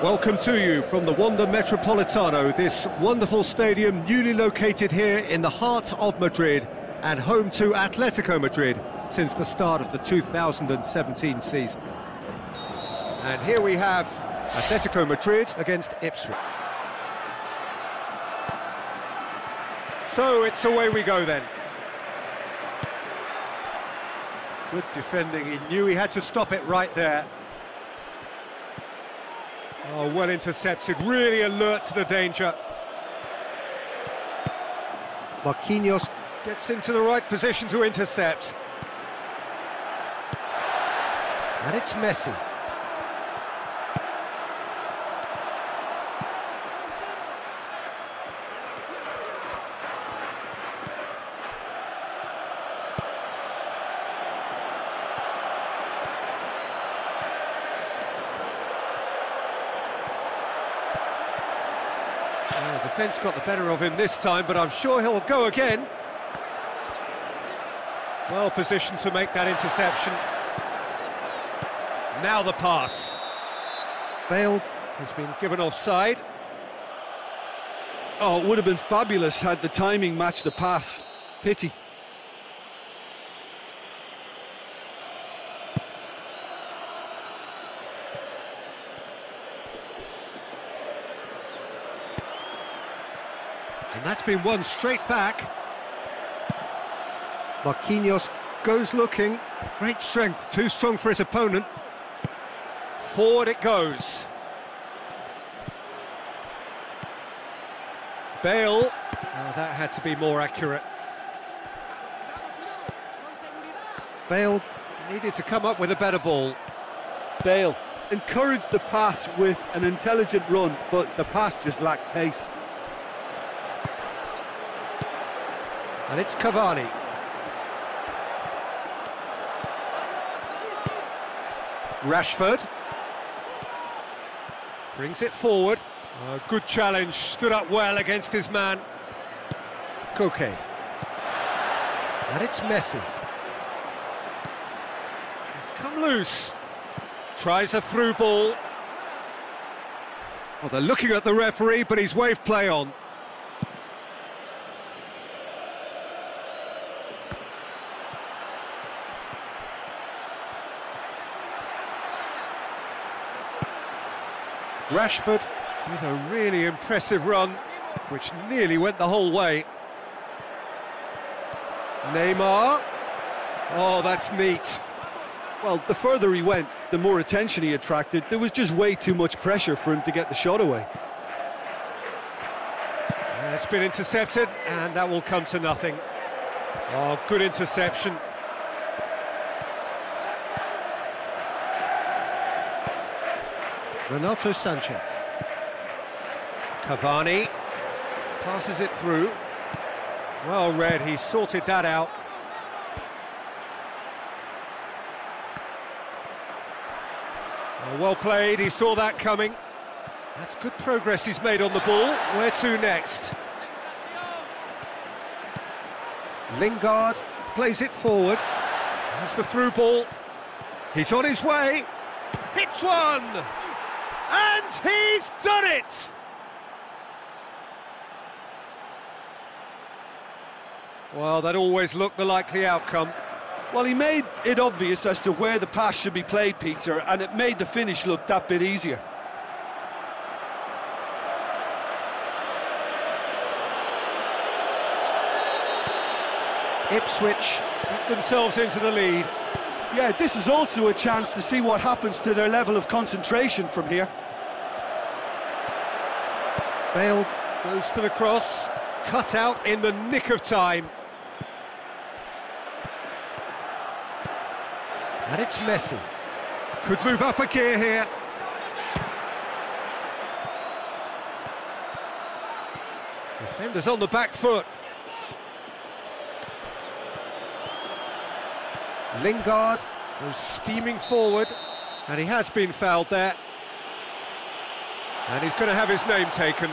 Welcome to you from the Wanda Metropolitano, this wonderful stadium newly located here in the heart of Madrid and home to Atletico Madrid since the start of the 2017 season. And here we have Atletico Madrid against Ipswich. So it's away we go then. Good defending, he knew he had to stop it right there. Oh, well intercepted, really alert to the danger. Marquinhos gets into the right position to intercept. And it's Messi. Oh, the defence got the better of him this time, but I'm sure he'll go again. Well positioned to make that interception. Now the pass. Bale has been given offside. Oh, it would have been fabulous had the timing matched the pass. Pity. And that's been won straight back. Marquinhos goes looking. Great strength, too strong for his opponent. Forward it goes. Bale. Oh, that had to be more accurate. Bale needed to come up with a better ball. Bale encouraged the pass with an intelligent run, but the pass just lacked pace. And it's Cavani. Rashford brings it forward. Oh, good challenge, stood up well against his man. Koke. And it's Messi. He's come loose. Tries a through ball. Well, they're looking at the referee, but he's waved play on. Rashford with a really impressive run, which nearly went the whole way. Neymar. Oh, that's neat. Well, the further he went, the more attention he attracted. There was just way too much pressure for him to get the shot away. It's been intercepted, and that will come to nothing. Oh, good interception. Renato Sanchez. Cavani passes it through. Well read, he sorted that out. Oh, well played, he saw that coming. That's good progress he's made on the ball. Where to next? Lingard plays it forward. Has the through ball. He's on his way. Hits one! And he's done it! Well, that always looked the likely outcome. Well, he made it obvious as to where the pass should be played, Peter, and it made the finish look that bit easier. Ipswich get themselves into the lead. Yeah, this is also a chance to see what happens to their level of concentration from here. Bale goes for the cross, cut out in the nick of time. And it's Messi. Could move up a gear here. Defenders on the back foot. Lingard goes steaming forward, and he has been fouled there. And he's going to have his name taken.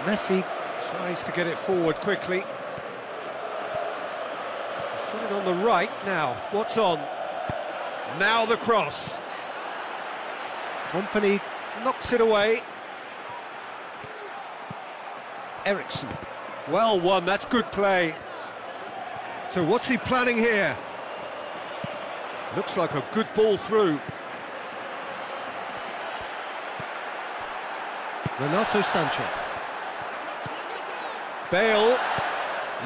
Messi tries to get it forward quickly. He's put it on the right now. What's on? Now the cross. Company knocks it away. Ericsson. Well won, that's good play. So what's he planning here? Looks like a good ball through. Renato Sanchez. Bale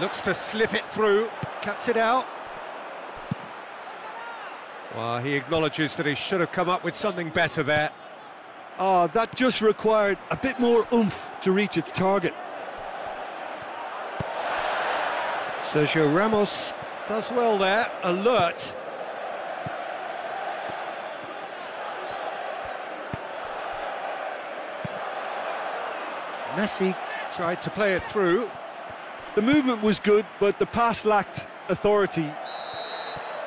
looks to slip it through, cuts it out. Well, he acknowledges that he should have come up with something better there. Oh, that just required a bit more oomph to reach its target. Sergio Ramos does well there, alert. Messi tried to play it through. The movement was good, but the pass lacked authority.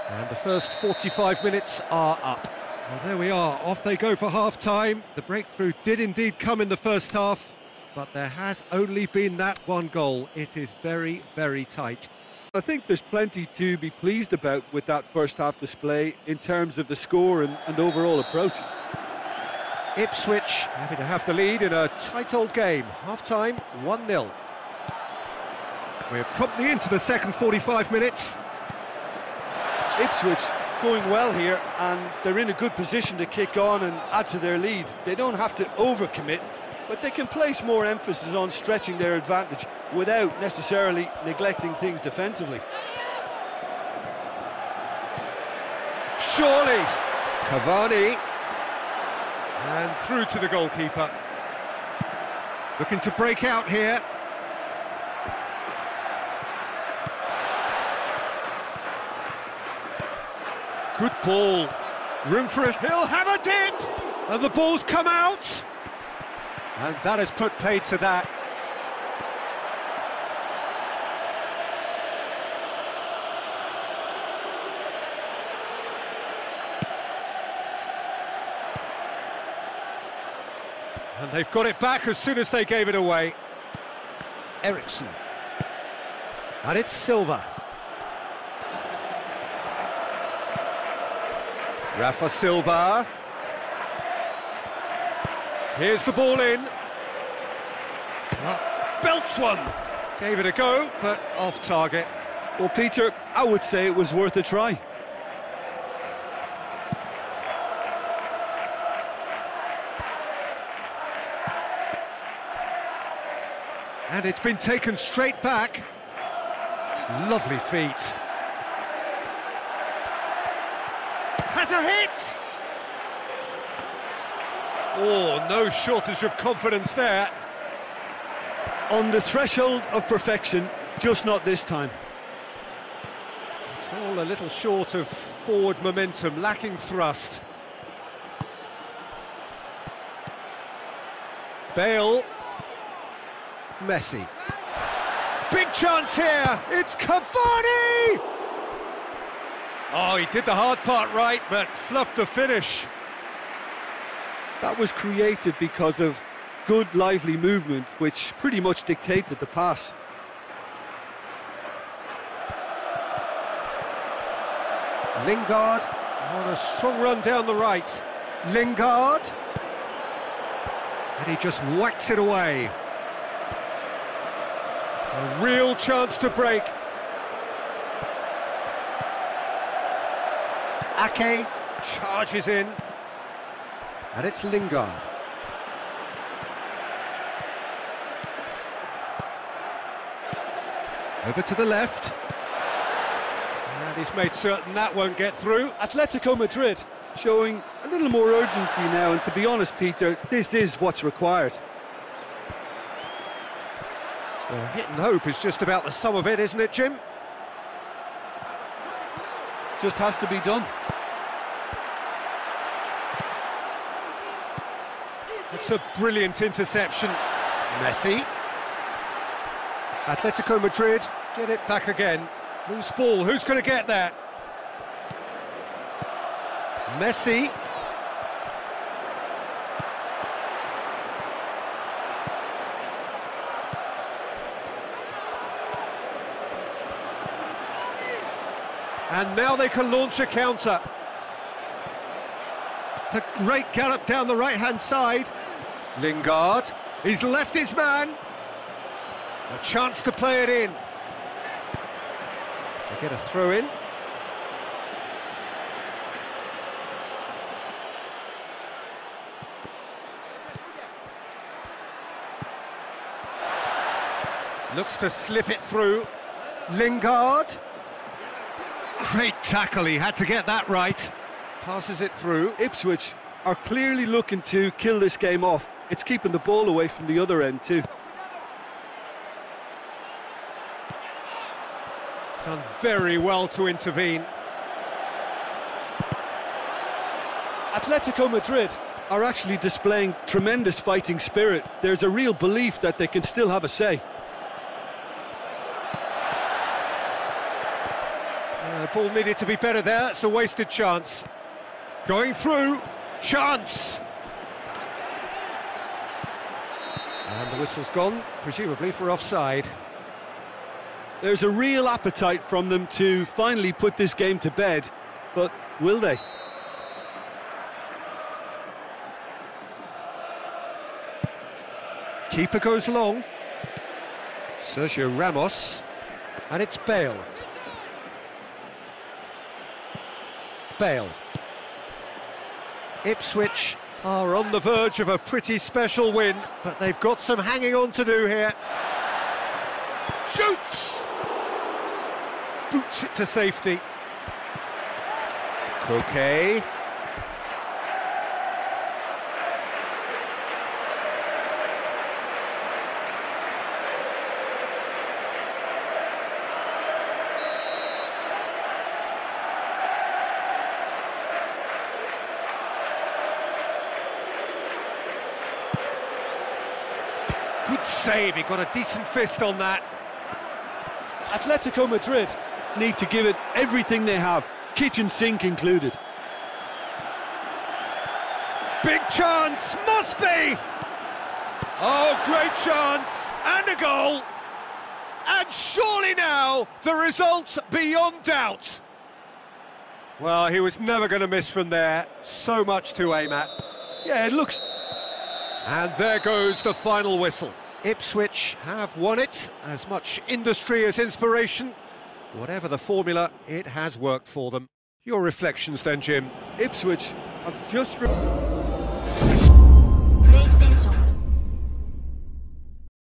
And the first 45 minutes are up. Well, there we are, off they go for half-time. The breakthrough did indeed come in the first half, but there has only been that one goal. It is very, very tight. I think there's plenty to be pleased about with that first half display in terms of the score and overall approach. Ipswich happy to have the lead in a tight old game. Half-time, 1-0. We're promptly into the second 45 minutes. Ipswich going well here, and they're in a good position to kick on and add to their lead. They don't have to overcommit, but they can place more emphasis on stretching their advantage without necessarily neglecting things defensively. Surely, Cavani, and through to the goalkeeper. Looking to break out here. Good ball. Room for us. He'll have a dip! And the ball's come out. And that has put paid to that. And they've got it back as soon as they gave it away. Ericsson. And it's Silva. Rafa Silva. Here's the ball in. Belts one. Gave it a go, but off target. Well, Peter, I would say it was worth a try. And it's been taken straight back. Lovely feet. Has a hit! Oh, no shortage of confidence there. On the threshold of perfection, just not this time. It's all a little short of forward momentum, lacking thrust. Bale. Messi. Big chance here! It's Cavani! Oh, he did the hard part right, but fluffed the finish. That was created because of good, lively movement, which pretty much dictated the pass. Lingard on a strong run down the right. Lingard. And he just whacks it away. A real chance to break. Ake charges in. And it's Lingard. Over to the left. And he's made certain that won't get through. Atletico Madrid showing a little more urgency now, and to be honest, Peter, this is what's required. Well, hit and hope is just about the sum of it, isn't it, Jim? Just has to be done. It's a brilliant interception. Messi. Atletico Madrid get it back again. Loose ball, who's going to get there? Messi. And now they can launch a counter. It's a great gallop down the right-hand side. Lingard, he's left his man. A chance to play it in. They get a throw in. Looks to slip it through. Lingard. Great tackle, he had to get that right. Passes it through. Ipswich are clearly looking to kill this game off. It's keeping the ball away from the other end too. Done very well to intervene. Atletico Madrid are actually displaying tremendous fighting spirit. There's a real belief that they can still have a say. Ball needed to be better there, it's a wasted chance. Going through, chance! And the whistle's gone, presumably for offside. There's a real appetite from them to finally put this game to bed, but will they? Keeper goes long. Sergio Ramos, and it's Bale. Bale. Ipswich are on the verge of a pretty special win, but they've got some hanging on to do here. Shoots! Boots it to safety. Coquet. Good save, he got a decent fist on that. Atletico Madrid need to give it everything they have, kitchen sink included. Big chance, must be! Oh, great chance, and a goal! And surely now, the result beyond doubt. Well, he was never going to miss from there, so much to aim at. Yeah, it looks... And there goes the final whistle. Ipswich have won it, as much industry as inspiration. Whatever the formula, it has worked for them. Your reflections then, Jim? Ipswich have just...